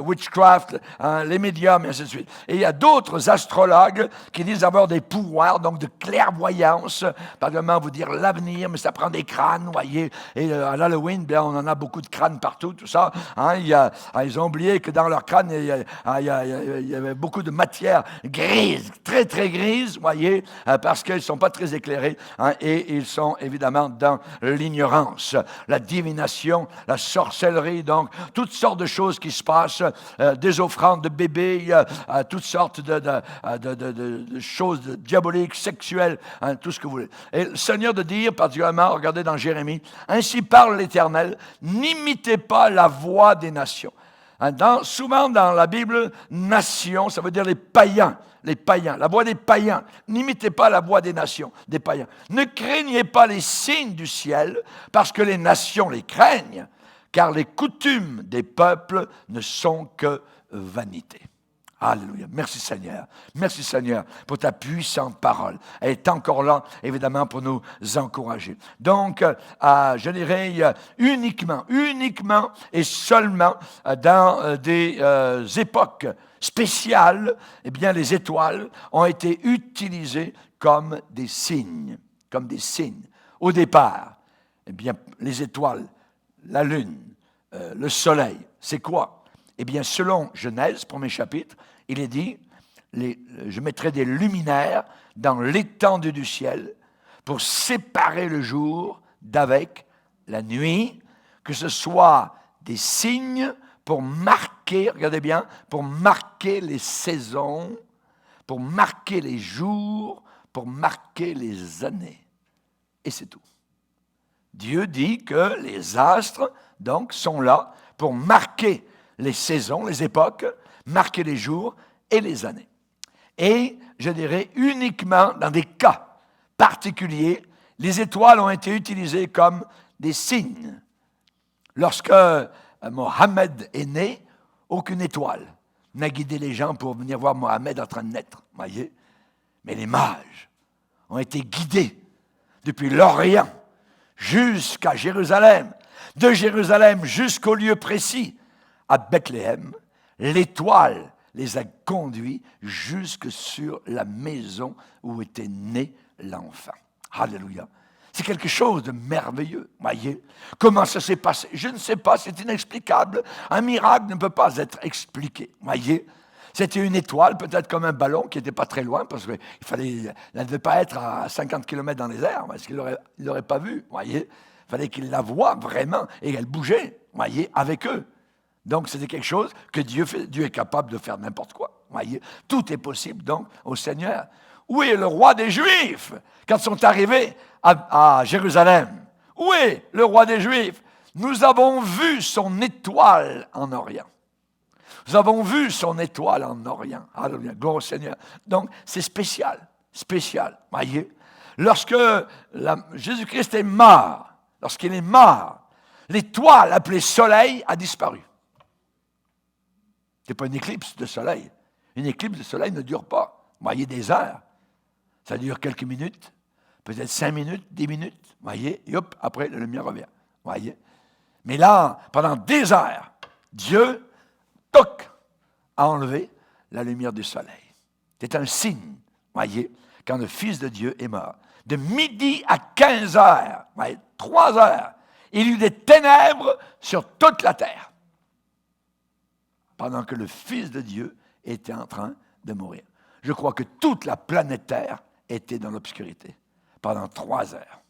Speaker 1: Witchcraft, les médiums, et ainsi de suite. Et il y a d'autres astrologues qui disent avoir des pouvoirs, donc de clairvoyance, par exemple, vous dire l'avenir, mais ça prend des crânes, vous voyez. Et à l'Halloween, bien, on en a beaucoup de crânes partout, tout ça. Ils ont oublié que dans leur crâne, il y avait beaucoup de matière grise, très, très grise, vous voyez, parce qu'ils ne sont pas très éclairés, et ils sont évidemment dans l'ignorance, la divination, la sorcellerie, donc toutes sortes de choses qui se passent, des offrandes de bébés, toutes sortes de choses diaboliques, sexuelles, tout ce que vous voulez. Et le Seigneur de dire, particulièrement, regardez dans Jérémie, « Ainsi parle l'Éternel, n'imitez pas la voix des nations. » Souvent dans la Bible, nation, ça veut dire les païens, la voix des païens. N'imitez pas la voix des nations, des païens. Ne craignez pas les signes du ciel, parce que les nations les craignent, car les coutumes des peuples ne sont que vanité. Alléluia. Merci Seigneur. Merci Seigneur pour ta puissante parole. Elle est encore là, évidemment, pour nous encourager. Donc, je dirais uniquement et seulement dans des époques spéciales, eh bien, les étoiles ont été utilisées comme des signes. Comme des signes. Au départ, eh bien, les étoiles, la lune, le soleil, c'est quoi? Eh bien, selon Genèse, premier chapitre, il est dit, je mettrai des luminaires dans l'étendue du ciel pour séparer le jour d'avec la nuit, que ce soit des signes pour marquer, regardez bien, pour marquer les saisons, pour marquer les jours, pour marquer les années. Et c'est tout. Dieu dit que les astres, donc, sont là pour marquer les saisons, les époques, marquer les jours et les années. Et, je dirais, uniquement dans des cas particuliers, les étoiles ont été utilisées comme des signes. Lorsque Mohammed est né, aucune étoile n'a guidé les gens pour venir voir Mohammed en train de naître, voyez. Mais les mages ont été guidés depuis l'Orient jusqu'à Jérusalem, de Jérusalem jusqu'au lieu précis, à Bethléem. L'étoile les a conduits jusque sur la maison où était né l'enfant. Alléluia. C'est quelque chose de merveilleux, voyez. Comment ça s'est passé? Je ne sais pas, c'est inexplicable. Un miracle ne peut pas être expliqué, voyez. C'était une étoile, peut-être comme un ballon qui n'était pas très loin, parce qu'elle ne devait pas être à 50 km dans les airs, parce qu'il ne l'aurait pas vue, voyez. Il fallait qu'il la voie vraiment, et elle bougeait, voyez, avec eux. Donc, c'était quelque chose que Dieu fait. Dieu est capable de faire n'importe quoi, voyez. Tout est possible, donc, au Seigneur. Où est le roi des Juifs quand ils sont arrivés à Jérusalem? Où est le roi des Juifs? Nous avons vu son étoile en Orient. Nous avons vu son étoile en Orient. Alléluia, gloire au Seigneur. Donc, c'est spécial, voyez. Lorsque Jésus-Christ est mort, lorsqu'il est mort, l'étoile appelée soleil a disparu. Ce n'est pas une éclipse de soleil. Une éclipse de soleil ne dure pas, voyez, des heures. Ça dure quelques minutes, peut-être 5 minutes, 10 minutes, voyez, et hop, après, la lumière revient, voyez. Mais là, pendant des heures, Dieu, toc, a enlevé la lumière du soleil. C'est un signe, voyez, quand le Fils de Dieu est mort. De midi à 15 heures, voyez, 3 heures, il y eut des ténèbres sur toute la terre, pendant que le Fils de Dieu était en train de mourir. Je crois que toute la planète Terre était dans l'obscurité pendant 3 heures.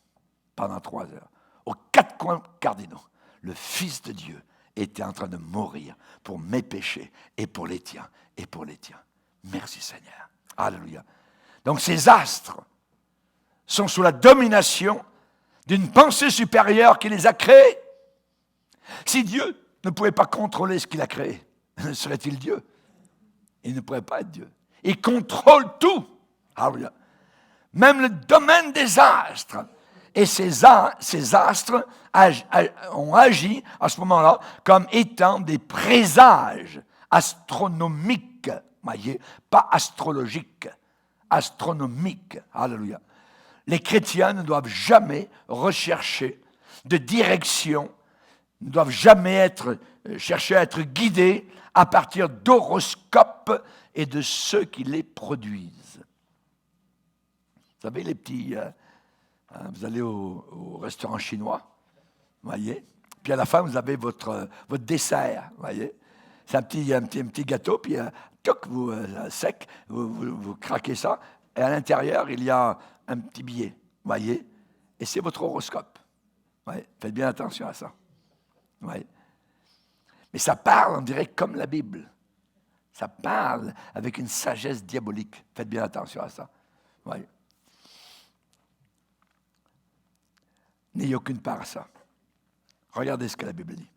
Speaker 1: Pendant 3 heures. Aux 4 coins cardinaux, le Fils de Dieu était en train de mourir pour mes péchés et pour les tiens, et pour les tiens. Merci Seigneur. Alléluia. Donc ces astres sont sous la domination d'une pensée supérieure qui les a créés. Si Dieu ne pouvait pas contrôler ce qu'il a créé, serait-il Dieu? Il ne pourrait pas être Dieu. Il contrôle tout. Alléluia. Même le domaine des astres. Et ces astres ont agi à ce moment-là comme étant des présages astronomiques, voyez, pas astrologiques, astronomiques. Alléluia. Les chrétiens ne doivent jamais rechercher de direction, ne doivent jamais chercher à être guidés à partir d'horoscopes et de ceux qui les produisent. Vous savez, les petits... vous allez au restaurant chinois, voyez, puis à la fin, vous avez votre dessert, voyez. C'est un petit gâteau, puis sec, vous craquez ça, et à l'intérieur, il y a un petit billet, voyez, et c'est votre horoscope. Voyez. Faites bien attention à ça. Voyez. Mais ça parle, on dirait, comme la Bible. Ça parle avec une sagesse diabolique. Faites bien attention à ça. Voyez. N'ayez aucune part à ça. Regardez ce que la Bible dit.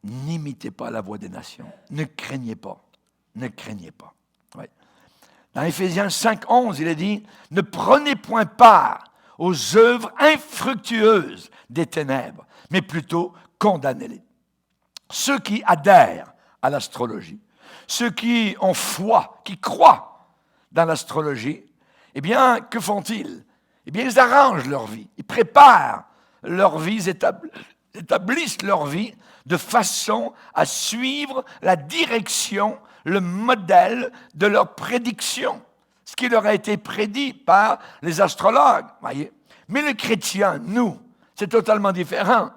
Speaker 1: N'imitez pas la voix des nations. Ne craignez pas. Ne craignez pas. Oui. Dans Éphésiens 5:11, il est dit, ne prenez point part aux œuvres infructueuses des ténèbres, mais plutôt condamnez-les. Ceux qui adhèrent à l'astrologie, ceux qui ont foi, qui croient dans l'astrologie, eh bien, que font-ils? Eh bien, ils arrangent leur vie, ils préparent leur vie, ils établissent leur vie de façon à suivre la direction, le modèle de leur prédiction, ce qui leur a été prédit par les astrologues, voyez. Mais les chrétiens, nous, c'est totalement différent.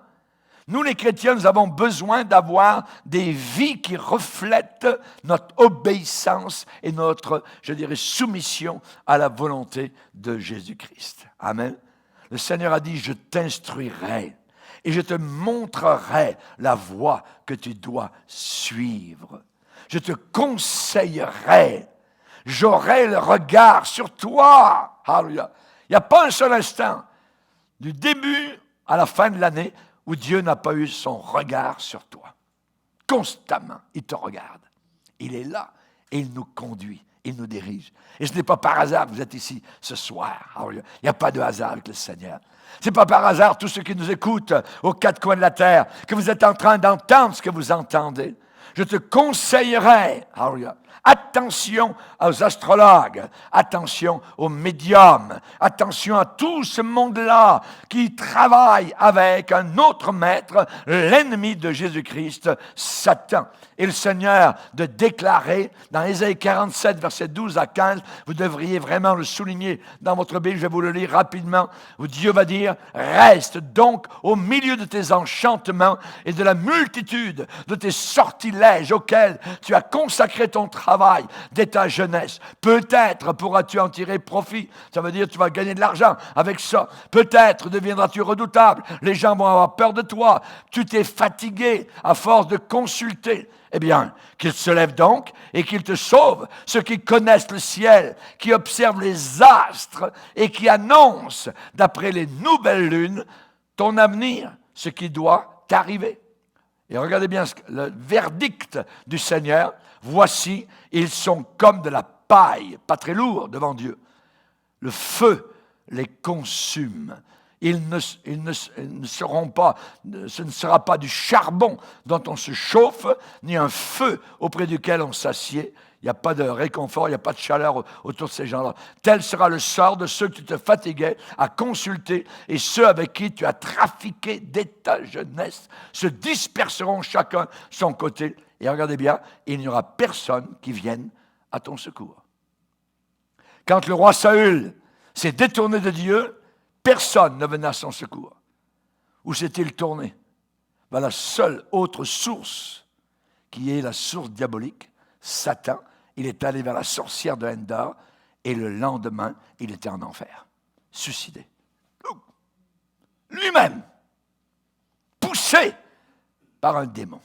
Speaker 1: Nous, les chrétiens, nous avons besoin d'avoir des vies qui reflètent notre obéissance et notre, je dirais, soumission à la volonté de Jésus-Christ. Amen. Le Seigneur a dit, je t'instruirai et je te montrerai la voie que tu dois suivre. Je te conseillerai. J'aurai le regard sur toi. Alléluia. Il n'y a pas un seul instant, du début à la fin de l'année, où Dieu n'a pas eu son regard sur toi. Constamment, il te regarde. Il est là et il nous conduit, il nous dirige. Et ce n'est pas par hasard que vous êtes ici ce soir. Il n'y a pas de hasard avec le Seigneur. Ce n'est pas par hasard, tous ceux qui nous écoutent aux quatre coins de la terre, que vous êtes en train d'entendre ce que vous entendez. Je te conseillerai, attention aux astrologues, attention aux médiums, attention à tout ce monde-là qui travaille avec un autre maître, l'ennemi de Jésus-Christ, Satan. Et le Seigneur de déclarer dans Ésaïe 47, versets 12 à 15, vous devriez vraiment le souligner dans votre Bible, je vais vous le lire rapidement, où Dieu va dire, reste donc au milieu de tes enchantements et de la multitude de tes sortilèges auxquels tu as consacré ton travail dès ta jeunesse. Peut-être pourras-tu en tirer profit, ça veut dire que tu vas gagner de l'argent avec ça. Peut-être deviendras-tu redoutable, les gens vont avoir peur de toi, tu t'es fatigué à force de consulter. Eh bien, qu'il se lève donc et qu'il te sauve, ceux qui connaissent le ciel, qui observent les astres et qui annoncent, d'après les nouvelles lunes, ton avenir, ce qui doit t'arriver. Et regardez bien le verdict du Seigneur. Voici, ils sont comme de la paille, pas très lourd devant Dieu. Le feu les consume. Ils ne seront pas, ce ne sera pas du charbon dont on se chauffe, ni un feu auprès duquel on s'assied. Il n'y a pas de réconfort, il n'y a pas de chaleur autour de ces gens-là. Tel sera le sort de ceux que tu te fatiguais à consulter et ceux avec qui tu as trafiqué dès ta jeunesse se disperseront chacun de son côté. Et regardez bien, il n'y aura personne qui vienne à ton secours. Quand le roi Saül s'est détourné de Dieu, personne ne venait à son secours. Où s'est-il tourné? Ben, la seule autre source, qui est la source diabolique, Satan, il est allé vers la sorcière de Endor, et le lendemain, il était en enfer, suicidé. Lui-même, poussé par un démon.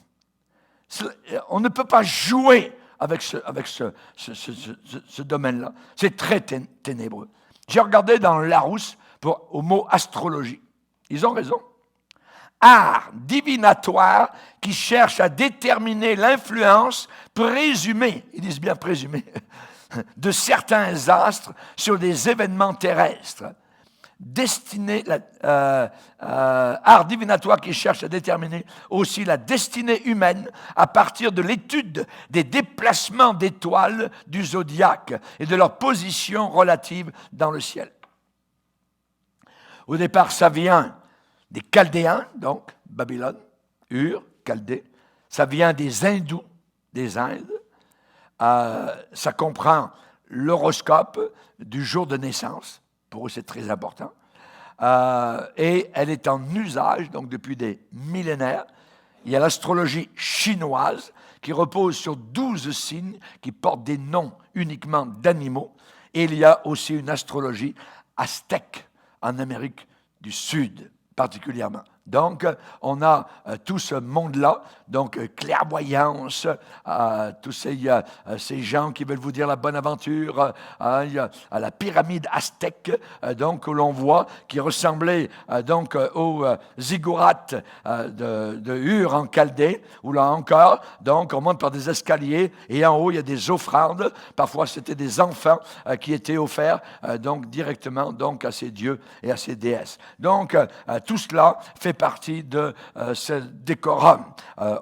Speaker 1: On ne peut pas jouer avec ce domaine-là. C'est très ténébreux. J'ai regardé dans Larousse au mot astrologie. Ils ont raison. Art divinatoire qui cherche à déterminer l'influence présumée, ils disent bien présumée, de certains astres sur des événements terrestres. Art divinatoire qui cherche à déterminer aussi la destinée humaine à partir de l'étude des déplacements d'étoiles du zodiaque et de leur position relative dans le ciel. Au départ, ça vient des Chaldéens, donc Babylone, Ur, Chaldée. Ça vient des Hindous, des Indes. Ça comprend l'horoscope du jour de naissance. Pour eux, c'est très important. Et elle est en usage, donc depuis des millénaires. Il y a l'astrologie chinoise qui repose sur 12 signes qui portent des noms uniquement d'animaux. Et il y a aussi une astrologie aztèque en Amérique du Sud, particulièrement. Donc, on a tout ce monde-là, donc clairvoyance, tous ces gens qui veulent vous dire la bonne aventure, il y a la pyramide aztèque, donc, où l'on voit, qui ressemblait donc aux ziggourats de Ur en Chaldée, où là encore, donc, on monte par des escaliers, et en haut, il y a des offrandes. Parfois, c'était des enfants qui étaient offerts, donc, directement, donc, à ces dieux et à ces déesses. Donc, tout cela fait partie de ce décorum.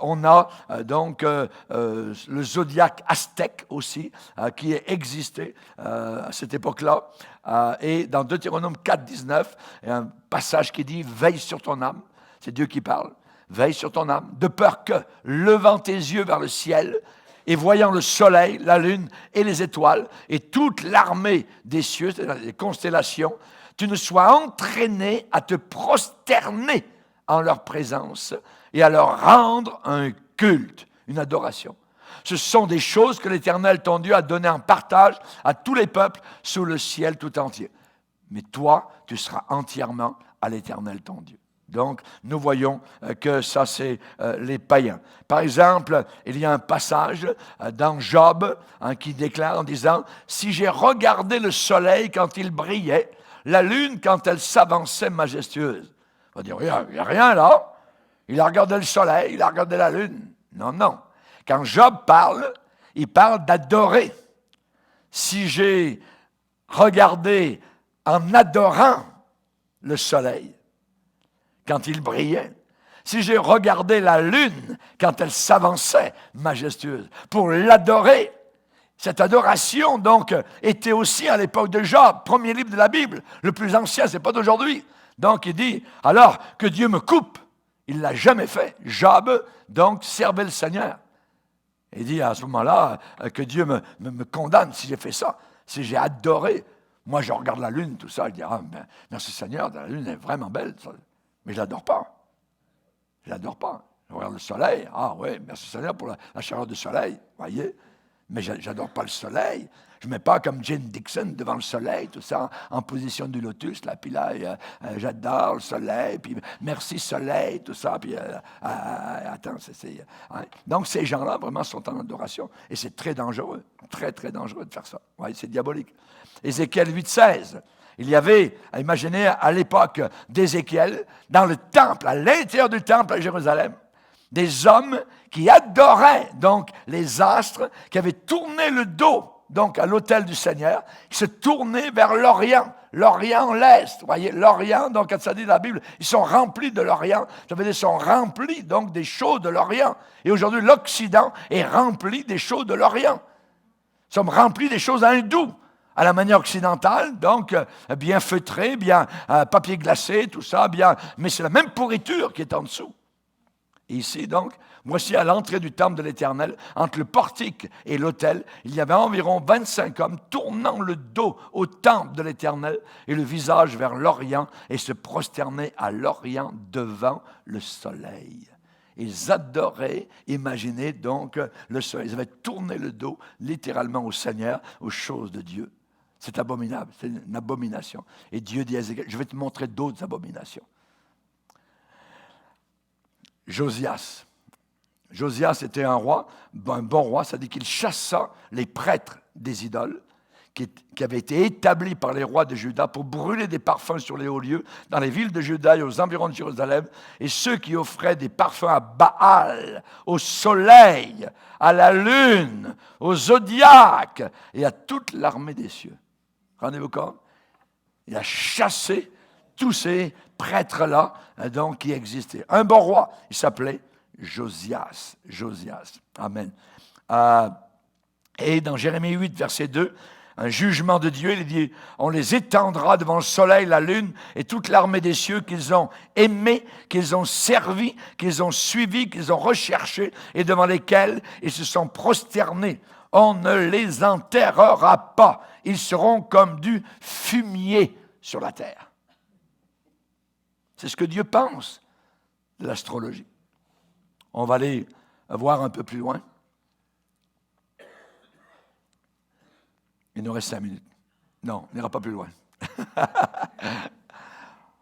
Speaker 1: On a donc le zodiaque aztèque aussi, qui existait à cette époque-là. Et dans Deutéronome 4, 19, il y a un passage qui dit « Veille sur ton âme ». C'est Dieu qui parle. « Veille sur ton âme, de peur que, levant tes yeux vers le ciel, et voyant le soleil, la lune et les étoiles, et toute l'armée des cieux, c'est-à-dire les constellations, tu ne sois entraîné à te prosterner en leur présence et à leur rendre un culte, une adoration. Ce sont des choses que l'Éternel, ton Dieu, a données en partage à tous les peuples sous le ciel tout entier. Mais toi, tu seras entièrement à l'Éternel, ton Dieu. Donc, nous voyons que ça, c'est les païens. Par exemple, il y a un passage dans Job qui déclare en disant « Si j'ai regardé le soleil quand il brillait, la lune quand elle s'avançait majestueuse. » On va dire « Il n'y a rien là. Il a regardé le soleil, il a regardé la lune. » Non, non. Quand Job parle, il parle d'adorer. Si j'ai regardé en adorant le soleil, quand il brillait, si j'ai regardé la lune quand elle s'avançait majestueuse, pour l'adorer, cette adoration donc était aussi à l'époque de Job, premier livre de la Bible, le plus ancien, c'est pas d'aujourd'hui. Donc il dit, alors que Dieu me coupe, il ne l'a jamais fait. Job donc servait le Seigneur. Il dit à ce moment-là que Dieu me condamne si j'ai fait ça, si j'ai adoré. Moi je regarde la lune, tout ça, je dis, merci Seigneur, la lune est vraiment belle. Ça. Mais je ne l'adore pas. Je ne l'adore pas. Je regarde le soleil. Ah oui, merci Seigneur pour la chaleur du soleil. Voyez? Mais je n'adore pas le soleil. Je ne mets pas comme Jane Dixon devant le soleil, tout ça, en position du lotus. Là, puis là, j'adore le soleil. Puis merci soleil, tout ça. Puis attends, hein. Donc ces gens-là, vraiment, sont en adoration. Et c'est très dangereux. Très, très dangereux de faire ça. Oui, c'est diabolique. Ézéchiel 8,16. Il y avait, imaginez, à l'époque d'Ézéchiel, dans le temple, à l'intérieur du temple à Jérusalem, des hommes qui adoraient donc les astres, qui avaient tourné le dos donc à l'autel du Seigneur, qui se tournaient vers l'Orient, l'Orient, l'Est. Vous voyez, l'Orient, donc quand ça dit dans la Bible, ils sont remplis de l'Orient, ça veut dire ils sont remplis donc des choses de l'Orient. Et aujourd'hui, l'Occident est rempli des choses de l'Orient. Nous sommes remplis des choses hindoues, à la manière occidentale, donc bien feutré, bien papier glacé, tout ça, bien, mais c'est la même pourriture qui est en dessous. Et ici, donc, voici à l'entrée du temple de l'Éternel, entre le portique et l'autel, il y avait environ 25 hommes tournant le dos au temple de l'Éternel et le visage vers l'Orient et se prosternaient à l'Orient devant le soleil. Ils adoraient, imaginez donc le soleil. Ils avaient tourné le dos littéralement au Seigneur, aux choses de Dieu. C'est abominable, c'est une abomination. Et Dieu dit à Ézéchiel, je vais te montrer d'autres abominations. Josias. Josias était un roi, un bon roi, c'est-à-dire qu'il chassa les prêtres des idoles qui avaient été établis par les rois de Juda pour brûler des parfums sur les hauts lieux dans les villes de Juda et aux environs de Jérusalem, et ceux qui offraient des parfums à Baal, au soleil, à la lune, au zodiaque et à toute l'armée des cieux. Rendez-vous compte? Il a chassé tous ces prêtres-là donc, qui existaient. Un bon roi, il s'appelait Josias. Josias. Amen. Et dans Jérémie 8, verset 2, un jugement de Dieu, il dit, on les étendra devant le soleil, la lune et toute l'armée des cieux qu'ils ont aimés, qu'ils ont servi, qu'ils ont suivis, qu'ils ont recherchés et devant lesquels ils se sont prosternés. On ne les enterrera pas. Ils seront comme du fumier sur la terre. C'est ce que Dieu pense de l'astrologie. On va aller voir un peu plus loin. Il nous reste 5 minutes. Non, on n'ira pas plus loin.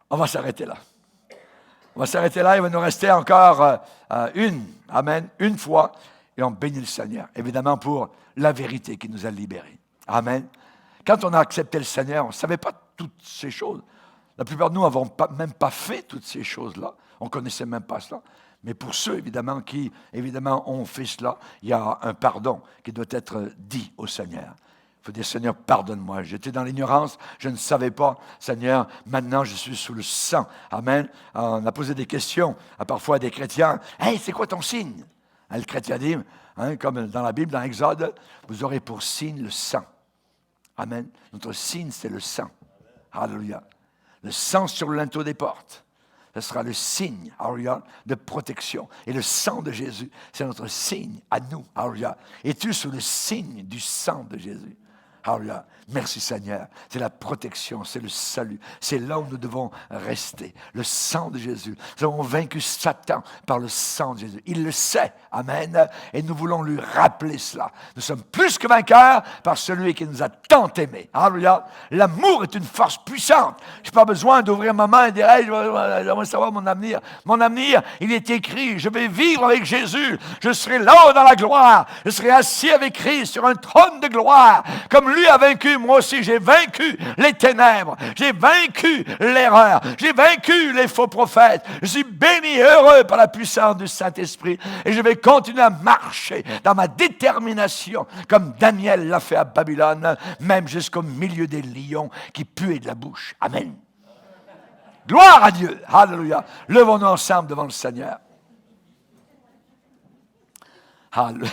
Speaker 1: On va s'arrêter là. On va s'arrêter là. Il va nous rester encore une fois. Et on bénit le Seigneur, évidemment, pour la vérité qui nous a libérés. Amen. Quand on a accepté le Seigneur, on ne savait pas toutes ces choses. La plupart de nous n'avons même pas fait toutes ces choses-là. On ne connaissait même pas cela. Mais pour ceux, évidemment, qui, ont fait cela, il y a un pardon qui doit être dit au Seigneur. Il faut dire, Seigneur, pardonne-moi. J'étais dans l'ignorance, je ne savais pas. Seigneur, maintenant je suis sous le sang. Amen. On a posé des questions parfois à des chrétiens. « Hey, c'est quoi ton signe? » Le chrétien dit, comme dans la Bible, dans Exode, vous aurez pour signe le sang. Amen. Notre signe, c'est le sang. Alléluia. Le sang sur le linteau des portes. Ce sera le signe, alléluia, de protection. Et le sang de Jésus, c'est notre signe à nous, alléluia. Es-tu sous le signe du sang de Jésus? Alléluia. Merci Seigneur. C'est la protection, c'est le salut. C'est là où nous devons rester. Le sang de Jésus. Nous avons vaincu Satan par le sang de Jésus. Il le sait. Amen. Et nous voulons lui rappeler cela. Nous sommes plus que vainqueurs par celui qui nous a tant aimés. Alléluia. L'amour est une force puissante. Je n'ai pas besoin d'ouvrir ma main et de dire hey, j'aimerais savoir mon avenir. Mon avenir, il est écrit. Je vais vivre avec Jésus. Je serai là-haut dans la gloire. Je serai assis avec Christ sur un trône de gloire. Comme lui a vaincu, moi aussi, j'ai vaincu les ténèbres. J'ai vaincu l'erreur. J'ai vaincu les faux prophètes. Je suis béni et heureux par la puissance du Saint-Esprit. Et je vais continuer à marcher dans ma détermination, comme Daniel l'a fait à Babylone, même jusqu'au milieu des lions qui puaient de la bouche. Amen. Gloire à Dieu. Alléluia. Levons-nous ensemble devant le Seigneur. Alléluia.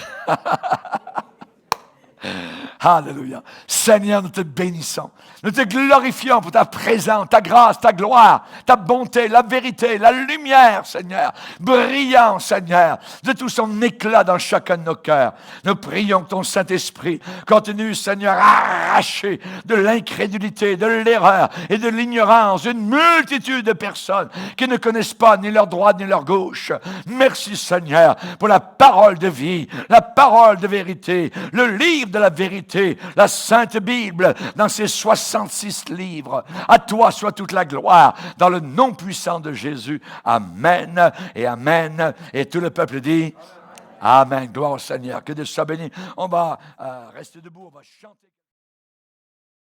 Speaker 1: Alléluia. Seigneur, nous te bénissons. Nous te glorifions pour ta présence, ta grâce, ta gloire, ta bonté, la vérité, la lumière, Seigneur. Brillant, Seigneur, de tout son éclat dans chacun de nos cœurs. Nous prions que ton Saint-Esprit continue, Seigneur, à arracher de l'incrédulité, de l'erreur et de l'ignorance une multitude de personnes qui ne connaissent pas ni leur droite ni leur gauche. Merci, Seigneur, pour la parole de vie, la parole de vérité, le livre de la vérité, la Sainte Bible, dans ses 66 livres. À toi soit toute la gloire, dans le nom puissant de Jésus. Amen et Amen. Et tout le peuple dit Amen. Gloire au Seigneur. Que Dieu soit béni. On va rester debout, on va chanter.